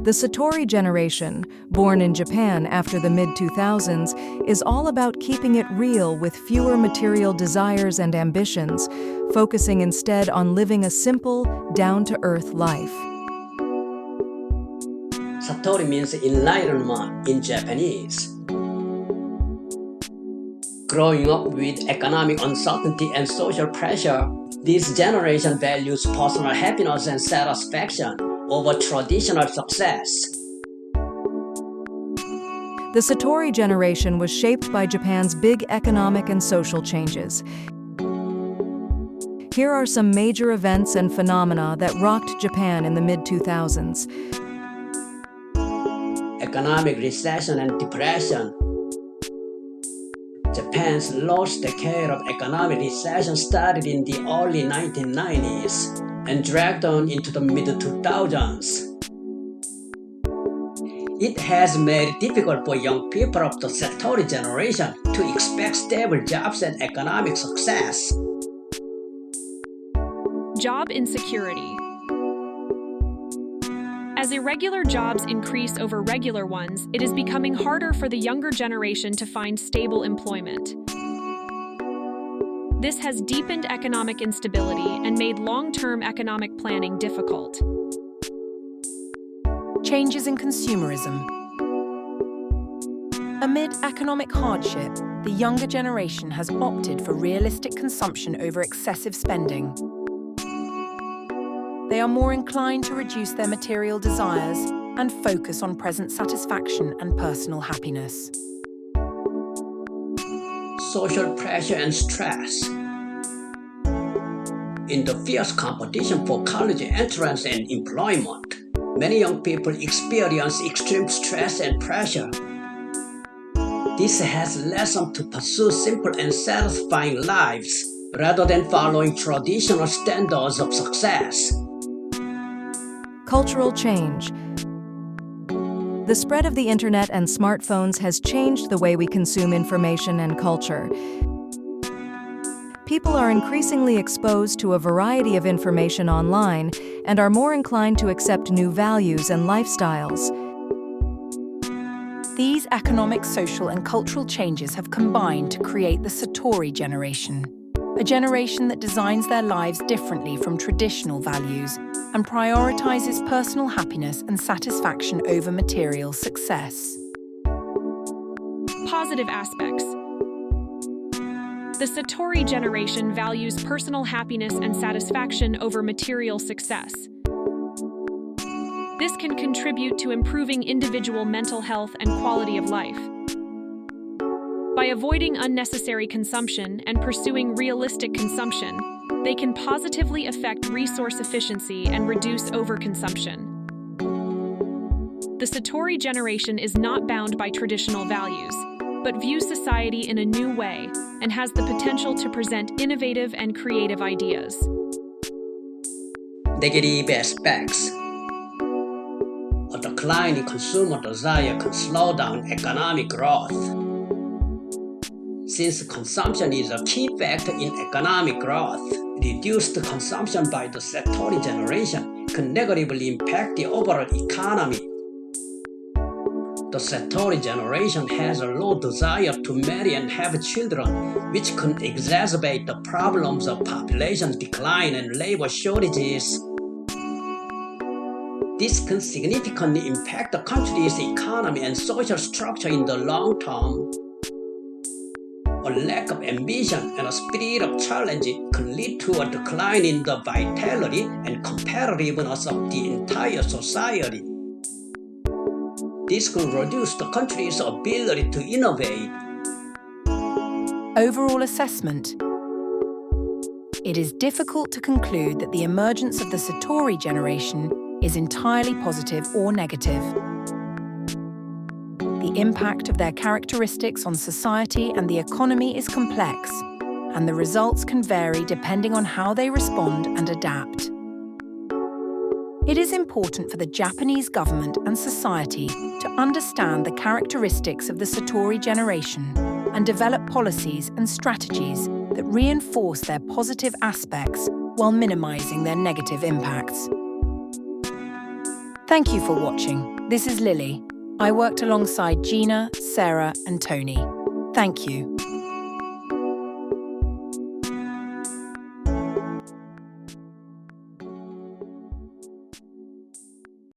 The Satori Generation, born in Japan after the mid-2000s, is all about keeping it real with fewer material desires and ambitions, focusing instead on living a simple, down-to-earth life. Satori means enlightenment in Japanese. Growing up with economic uncertainty and social pressure, this generation values personal happiness and satisfaction over traditional success. The Satori Generation was shaped by Japan's big economic and social changes. Here are some major events and phenomena that rocked Japan in the mid-2000s. Economic recession and depression. Japan's last decade of economic recession started in the early 1990s and dragged on into the mid-2000s. It has made it difficult for young people of the Satori generation to expect stable jobs and economic success. Job insecurity. As irregular jobs increase over regular ones, it is becoming harder for the younger generation to find stable employment. This has deepened economic instability and made long-term economic planning difficult. Changes in consumerism. Amid economic hardship, the younger generation has opted for realistic consumption over excessive spending. They are more inclined to reduce their material desires and focus on present satisfaction and personal happiness. Social pressure and stress. In the fierce competition for college entrance and employment, many young people experience extreme stress and pressure. This has led them to pursue simple and satisfying lives rather than following traditional standards of success. Cultural change. The spread of the internet and smartphones has changed the way we consume information and culture. People are increasingly exposed to a variety of information online and are more inclined to accept new values and lifestyles. These economic, social, and cultural changes have combined to create the Satori Generation, a generation that designs their lives differently from traditional values and prioritizes personal happiness and satisfaction over material success. Positive aspects. The Satori generation values personal happiness and satisfaction over material success. This can contribute to improving individual mental health and quality of life. By avoiding unnecessary consumption and pursuing realistic consumption, they can positively affect resource efficiency and reduce overconsumption. The Satori generation is not bound by traditional values, but views society in a new way and has the potential to present innovative and creative ideas. Negative aspects. A decline in consumer desire can slow down economic growth. Since consumption is a key factor in economic growth, reduced consumption by the Satori generation can negatively impact the overall economy. The Satori generation has a low desire to marry and have children, which can exacerbate the problems of population decline and labor shortages. This can significantly impact the country's economy and social structure in the long term. A lack of ambition and a spirit of challenge can lead to a decline in the vitality and competitiveness of the entire society. This can reduce the country's ability to innovate. Overall assessment. It is difficult to conclude that the emergence of the Satori generation is entirely positive or negative. The impact of their characteristics on society and the economy is complex, and the results can vary depending on how they respond and adapt. It is important for the Japanese government and society to understand the characteristics of the Satori generation and develop policies and strategies that reinforce their positive aspects while minimizing their negative impacts. Thank you for watching. This is Lily. I worked alongside Gina, Sarah, and Tony. Thank you.